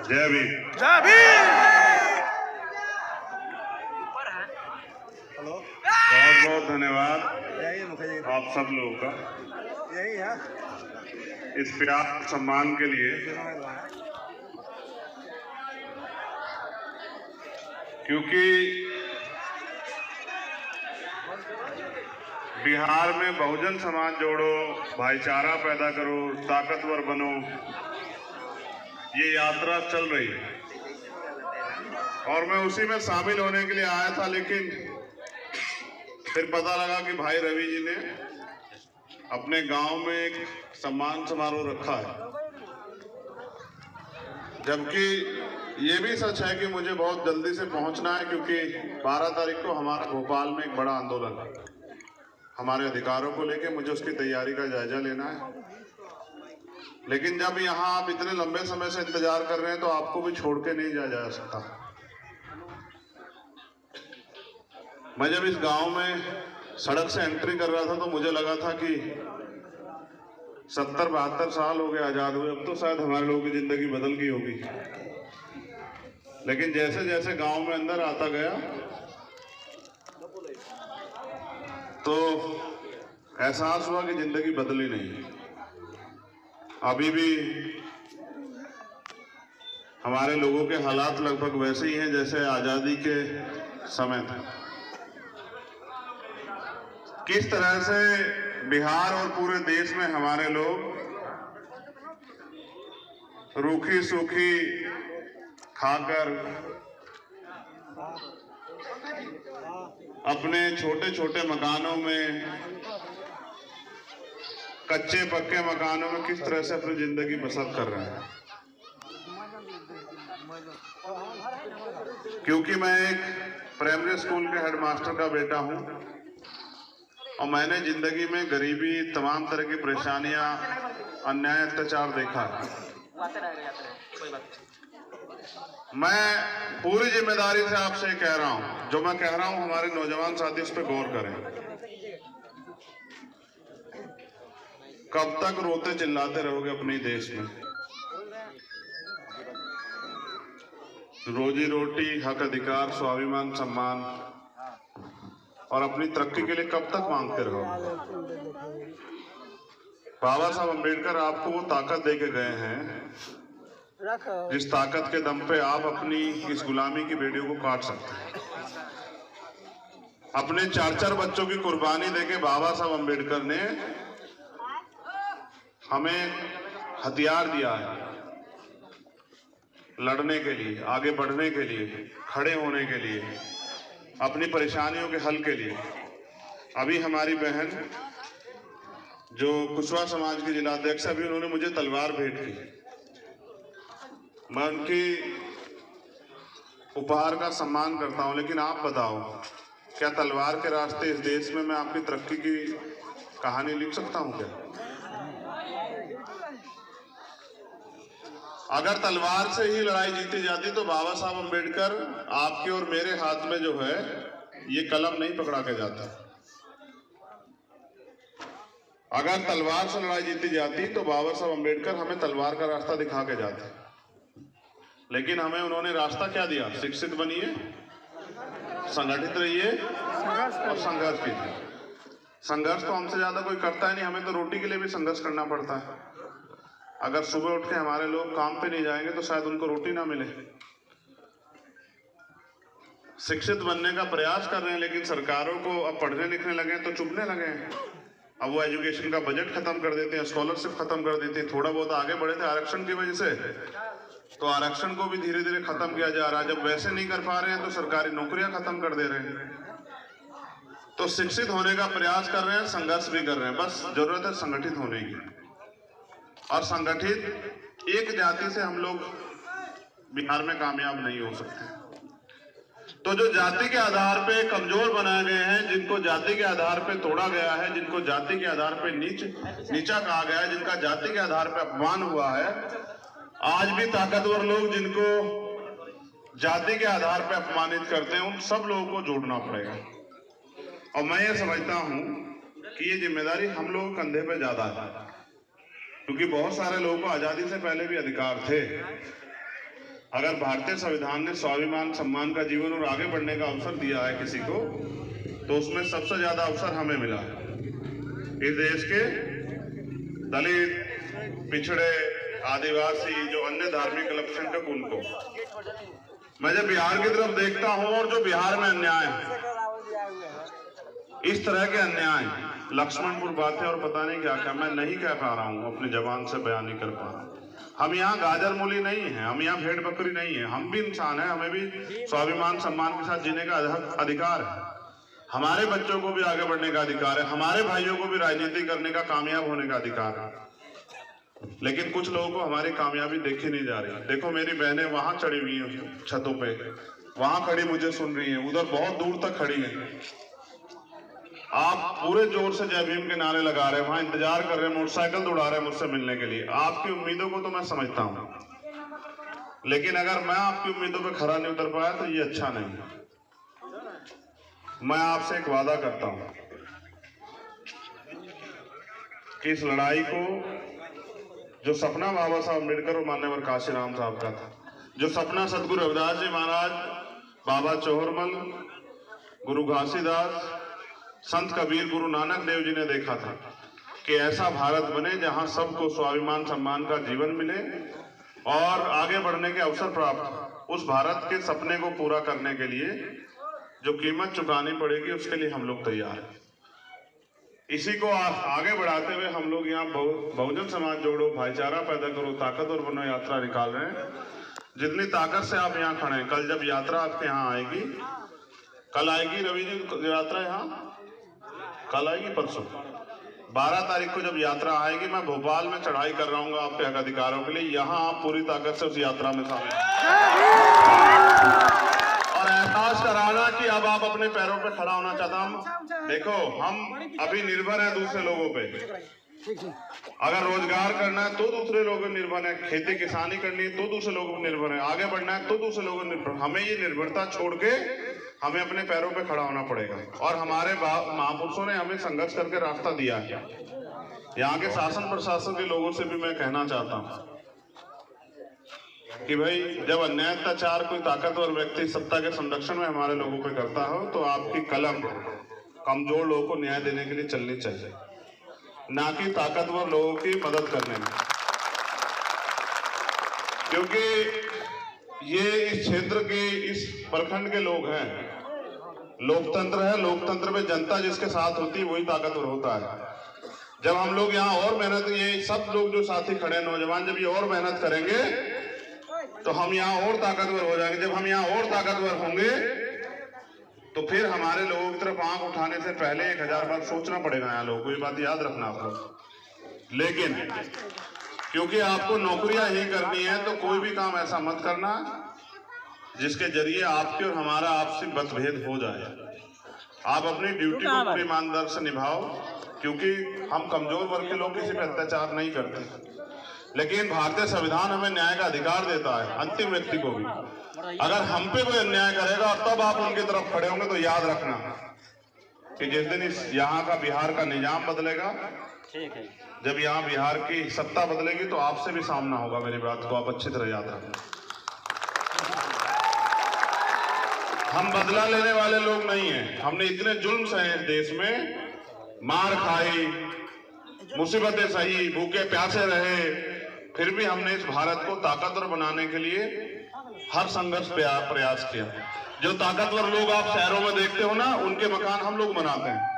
जय भीम। जय भीम। बहुत बहुत धन्यवाद आप सब लोगों का इस प्यार सम्मान के लिए, क्योंकि बिहार में बहुजन समाज जोड़ो, भाईचारा पैदा करो, ताकतवर बनो, ये यात्रा चल रही है और मैं उसी में शामिल होने के लिए आया था। लेकिन फिर पता लगा कि भाई रवि जी ने अपने गांव में एक सम्मान समारोह रखा है, जबकि ये भी सच है कि मुझे बहुत जल्दी से पहुंचना है, क्योंकि 12 तारीख को हमारा भोपाल में एक बड़ा आंदोलन है हमारे अधिकारों को लेके। मुझे उसकी तैयारी का जायजा लेना है। लेकिन जब यहाँ आप इतने लंबे समय से इंतजार कर रहे हैं तो आपको भी छोड़ के नहीं जाया जा सकता। मैं जब इस गांव में सड़क से एंट्री कर रहा था तो मुझे लगा था कि 70-72 साल हो गए आजाद हुए, अब तो शायद हमारे लोगों की जिंदगी बदल गई होगी। लेकिन जैसे जैसे गांव में अंदर आता गया तो एहसास हुआ कि जिंदगी बदली नहीं। अभी भी हमारे लोगों के हालात लगभग वैसे ही हैं जैसे आजादी के समय था। किस तरह से बिहार और पूरे देश में हमारे लोग रूखी सूखी खाकर अपने छोटे छोटे मकानों में, कच्चे पक्के मकानों में किस तरह से अपनी जिंदगी बसर कर रहे हैं। क्योंकि मैं एक प्राइमरी स्कूल के हेडमास्टर का बेटा हूं और मैंने जिंदगी में गरीबी, तमाम तरह की परेशानियां, अन्याय, अत्याचार देखा है। मैं पूरी जिम्मेदारी से आपसे कह रहा हूं, जो मैं कह रहा हूं हमारे नौजवान साथी उस पर गौर करें। कब तक रोते चिल्लाते रहोगे अपने देश में? रोजी रोटी, हक अधिकार, स्वाभिमान, सम्मान और अपनी तरक्की के लिए कब तक मांगते रहोगे? बाबा साहब अम्बेडकर आपको वो ताकत दे के गए हैं जिस ताकत के दम पे आप अपनी इस गुलामी की बेड़ियों को काट सकते हैं। अपने 4-4 बच्चों की कुर्बानी देके बाबा साहब अम्बेडकर ने हमें हथियार दिया है लड़ने के लिए, आगे बढ़ने के लिए, खड़े होने के लिए, अपनी परेशानियों के हल के लिए। अभी हमारी बहन जो कुशवाहा समाज की जिलाध्यक्ष, अभी उन्होंने मुझे तलवार भेंट की। मैं उनकी उपहार का सम्मान करता हूं, लेकिन आप बताओ, क्या तलवार के रास्ते इस देश में मैं आपकी तरक्की की कहानी लिख सकता हूं क्या? अगर तलवार से ही लड़ाई जीती जाती तो बाबा साहब अम्बेडकर आपके और मेरे हाथ में जो है ये कलम नहीं पकड़ा के जाता। अगर तलवार से लड़ाई जीती जाती तो बाबा साहब अम्बेडकर हमें तलवार का रास्ता दिखा के जाते। लेकिन हमें उन्होंने रास्ता क्या दिया? शिक्षित बनिए, संगठित रहिए और संघर्ष कीजिए। संघर्ष तो हमसे ज्यादा कोई करता ही नहीं, हमें तो रोटी के लिए भी संघर्ष करना पड़ता है। अगर सुबह उठ के हमारे लोग काम पे नहीं जाएंगे तो शायद उनको रोटी ना मिले। शिक्षित बनने का प्रयास कर रहे हैं, लेकिन सरकारों को अब पढ़ने लिखने लगे तो चुभने लगे हैं। अब वो एजुकेशन का बजट खत्म कर देते हैं, स्कॉलरशिप खत्म कर देते हैं। थोड़ा बहुत आगे बढ़े थे आरक्षण की वजह से, तो आरक्षण को भी धीरे धीरे खत्म किया जा रहा है। जब वैसे नहीं कर पा रहे हैं तो सरकारी नौकरियां खत्म कर दे रहे हैं। तो शिक्षित होने का प्रयास कर रहे हैं, संघर्ष भी कर रहे हैं। बस जरूरत है संगठित होने की। और संगठित एक जाति से हम लोग बिहार में कामयाब नहीं हो सकते। तो जो जाति के आधार पे कमजोर बनाए गए हैं, जिनको जाति के आधार पे तोड़ा गया है, जिनको जाति के आधार पे नीचा कहा गया है, जिनका जाति के आधार पे अपमान हुआ है, आज भी ताकतवर लोग जिनको जाति के आधार पे अपमानित करते हैं, उन सब लोगों को जोड़ना पड़ेगा। और मैं ये समझता हूं कि ये जिम्मेदारी हम लोगों के कंधे पे ज्यादा है, क्योंकि बहुत सारे लोगों को आजादी से पहले भी अधिकार थे। अगर भारतीय संविधान ने स्वाभिमान सम्मान का जीवन और आगे बढ़ने का अवसर दिया है किसी को, तो उसमें सबसे ज्यादा अवसर हमें मिला है। इस देश के दलित, पिछड़े, आदिवासी, जो अन्य धार्मिक अल्पसंख्यक, उनको मैं जब बिहार की तरफ देखता हूं और जो बिहार में अन्याय है, इस तरह के अन्याय, लक्ष्मणपुर बातें और पता नहीं क्या क्या, मैं नहीं कह पा रहा हूं, अपनी जबान से बयान नहीं कर पा रहा हूं। हम यहाँ गाजर मूली नहीं है, हम यहाँ भेड़ बकरी नहीं है, हम भी इंसान हैं, हमें भी स्वाभिमान सम्मान के साथ जीने का अधिकार है। हमारे बच्चों को भी आगे बढ़ने का अधिकार है, हमारे भाइयों को भी राजनीति करने का, कामयाब होने का अधिकार है। लेकिन कुछ लोगों को हमारी कामयाबी देखी नहीं जा रही। देखो मेरी बहनें वहां चढ़ी हुई हैं छतों पे, वहां खड़ी मुझे सुन रही हैं, उधर बहुत दूर तक खड़ी हैं। आप पूरे जोर से जय भीम के नारे लगा रहे हैं, वहां इंतजार कर रहे हैं, मोटरसाइकिल दौड़ा रहे हैं मुझसे मिलने के लिए। आपकी उम्मीदों को तो मैं समझता हूं, लेकिन अगर मैं आपकी उम्मीदों पे खरा नहीं उतर पाया तो ये अच्छा नहीं। मैं आपसे एक वादा करता हूं कि इस लड़ाई को, जो सपना बाबा साहब अम्बेडकर और मान्यवर काशीराम साहब का था, जो सपना सदगुरु रविदास जी महाराज, बाबा चौहरमल, गुरु घासीदास, संत कबीर, गुरु नानक देव जी ने देखा था कि ऐसा भारत बने जहां सबको स्वाभिमान सम्मान का जीवन मिले और आगे बढ़ने के अवसर प्राप्त। उस भारत के सपने को पूरा करने के लिए जो कीमत चुकानी पड़ेगी, उसके लिए हम लोग तैयार हैं। इसी को आगे बढ़ाते हुए हम लोग यहाँ बहुजन समाज जोड़ो, भाईचारा पैदा करो, ताकतवर बनो यात्रा निकाल रहे हैं। जितनी ताकत से आप यहाँ खड़े हैं, कल जब यात्रा आपके यहाँ आएगी, कल आएगी रवि जी यात्रा यहाँ, कल आएगी परसों 12 तारीख को जब यात्रा आएगी, मैं भोपाल में चढ़ाई कर रहा हूँ आपके हक अधिकारों के लिए। यहाँ आप पूरी ताकत से उस यात्रा में शामिल और एहसास कराना कि अब आप अपने पैरों पे खड़ा होना चाहता हूँ। देखो हम अभी निर्भर हैं दूसरे लोगों पे, अगर रोजगार करना है तो दूसरे लोगों पर निर्भर है, खेती किसानी करनी है तो दूसरे लोगों पर निर्भर है, आगे बढ़ना है तो दूसरे लोगों पर निर्भर। हमें ये निर्भरता छोड़ के हमें अपने पैरों पे खड़ा होना पड़ेगा। और हमारे महापुरुषों ने हमें संघर्ष करके रास्ता दिया है। यहाँ के शासन प्रशासन के लोगों से भी मैं कहना चाहता हूँ कि भाई, जब अन्याय अत्याचार कोई ताकतवर व्यक्ति सत्ता के संरक्षण में हमारे लोगों पे करता हो, तो आपकी कलम कमजोर लोगों को न्याय देने के लिए चलनी चाहिए, ना कि ताकतवर लोगों की मदद करने में। क्योंकि ये इस क्षेत्र के, इस प्रखंड के लोग हैं। लोकतंत्र है, लोकतंत्र में जनता जिसके साथ होती है वही ताकतवर होता है। जब हम लोग यहाँ और मेहनत, ये सब लोग जो साथी खड़े नौजवान, जब ये और मेहनत करेंगे तो हम यहाँ और ताकतवर हो जाएंगे। जब हम यहाँ और ताकतवर होंगे तो फिर हमारे लोगों की तरफ आंख उठाने से पहले 1000 बार सोचना पड़ेगा यहाँ लोगों को, ये बात याद रखना आप लोग। लेकिन क्योंकि आपको नौकरियां ही करनी है, तो कोई भी काम ऐसा मत करना जिसके जरिए आपके और हमारा आपसी मतभेद हो जाए। आप अपनी ड्यूटी को पूरी ईमानदारी से निभाओ, क्योंकि हम कमजोर वर्ग के लोग किसी पर अत्याचार नहीं करते। लेकिन भारतीय संविधान हमें न्याय का अधिकार देता है, अंतिम व्यक्ति को भी। अगर हम पे कोई अन्याय करेगा और तब आप उनकी तरफ खड़े होंगे, तो याद रखना कि जिस दिन इस यहाँ का, बिहार का निजाम बदलेगा, जब यहाँ बिहार की सत्ता बदलेगी, तो आपसे भी सामना होगा। मेरी बात को आप अच्छी तरह याद रखना। हम बदला लेने वाले लोग नहीं हैं। हमने इतने जुल्म सहे इस देश में, मार खाई, मुसीबतें सही, भूखे प्यासे रहे, फिर भी हमने इस भारत को ताकतवर बनाने के लिए हर संघर्ष प्रयास किया। जो ताकतवर लोग आप शहरों में देखते हो ना, उनके मकान हम लोग बनाते हैं।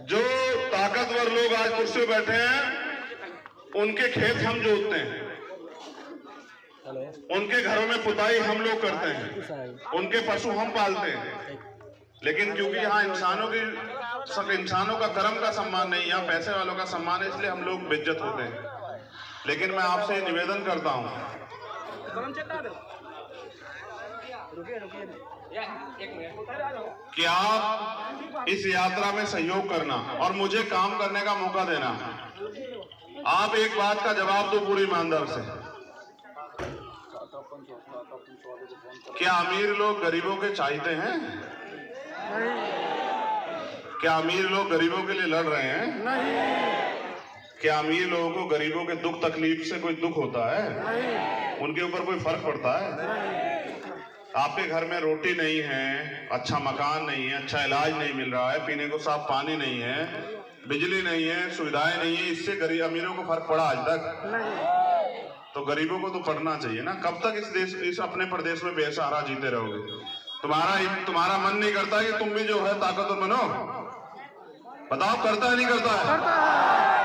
जो ताकतवर लोग आज कुर्सी पर बैठे हैं, उनके खेत हम जोतते हैं, उनके घरों में पुताई हम लोग करते हैं, उनके पशु हम पालते हैं। लेकिन क्योंकि यहाँ इंसानों का कर्म का सम्मान नहीं, यहाँ पैसे वालों का सम्मान है, इसलिए हम लोग बेइज्जत होते हैं। लेकिन मैं आपसे निवेदन करता हूँ कि आप इस यात्रा में सहयोग करना और मुझे काम करने का मौका देना। आप एक बात का जवाब दो पूरी ईमानदार से, क्या अमीर लोग गरीबों के चाहते हैं? क्या अमीर लोग गरीबों के लिए लड़ रहे हैं? नहीं। क्या अमीर लोगों को गरीबों के दुख तकलीफ से कोई दुख होता है? नहीं। उनके ऊपर कोई फर्क पड़ता है? आपके घर में रोटी नहीं है, अच्छा मकान नहीं है, अच्छा इलाज नहीं मिल रहा है, पीने को साफ पानी नहीं है, बिजली नहीं है, सुविधाएं नहीं है, इससे गरीब अमीरों को फर्क पड़ा आज तक? तो गरीबों को तो पढ़ना चाहिए ना। कब तक इस अपने प्रदेश में बेसहारा जीते रहोगे? तुम्हारा मन नहीं करता कि तुम भी जो है ताकतवर बनो? बताओ, करता है नहीं करता है?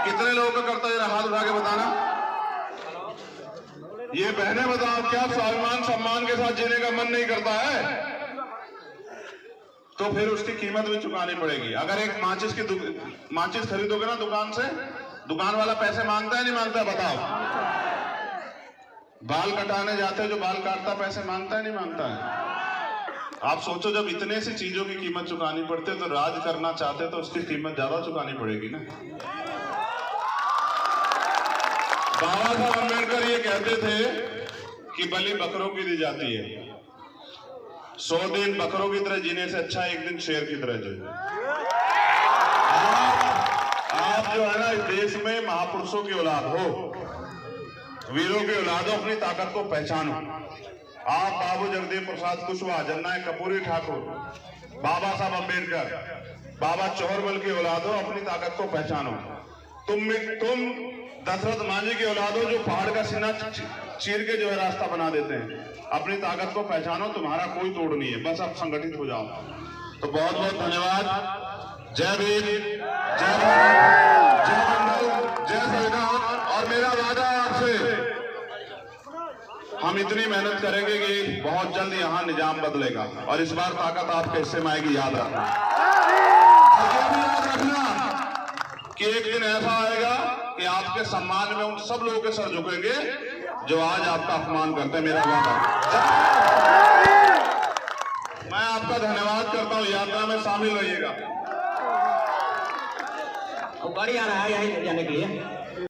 कितने लोगों का करता है? हाथ उठा के बताना। ये बहनें बताओ, क्या स्वाभिमान सम्मान के साथ जीने का मन नहीं करता है? तो फिर उसकी कीमत भी चुकानी पड़ेगी। अगर एक माचिस खरीदोगे ना दुकान से, दुकान वाला पैसे मांगता है नहीं मांगता? बताओ। बाल कटाने जाते हो, जो बाल काटता पैसे मांगता है नहीं मांगता है? आप सोचो, जब इतने सी चीजों की कीमत चुकानी पड़ती है तो राज करना चाहते तो उसकी कीमत ज्यादा चुकानी पड़ेगी ना। बाबा साहब अम्बेडकर ये कहते थे कि बलि बकरों की दी जाती है। 100 दिन बकरों की तरह जीने से अच्छा एक दिन शेर की तरह जीओ। आप जो है ना, इस देश में महापुरुषों की औलाद हो, वीरों की औलाद हो, अपनी ताकत को पहचानो। आप बाबू जगदेव प्रसाद कुशवाहा, जननायक कर्पूरी ठाकुर, बाबा साहब अम्बेडकर, बाबा चौहरमल की औलाद हो, अपनी ताकत को पहचानो। तुम दशरथ मांझी की औलाद हो, जो पहाड़ का सीना चीर के जो है रास्ता बना देते हैं। अपनी ताकत को पहचानो, तुम्हारा कोई तोड़ नहीं है, बस आप संगठित हो जाओ। तो बहुत बहुत धन्यवाद। जय भीम, जय भारत, जय मंडल, जय संविधान। और मेरा वादा आपसे, हम इतनी मेहनत करेंगे कि बहुत जल्द यहाँ निजाम बदलेगा और इस बार ताकत आपके हिस्से में आएगी। याद रखना, याद रखना कि एक दिन ऐसा आएगा कि आपके सम्मान में उन सब लोगों के सर झुकेंगे जो आज आपका अपमान करते हैं। मेरा वादा। मैं आपका धन्यवाद करता हूँ। यात्रा में शामिल रहिएगा। गाड़ी आ रहा है यहीं जाने के लिए।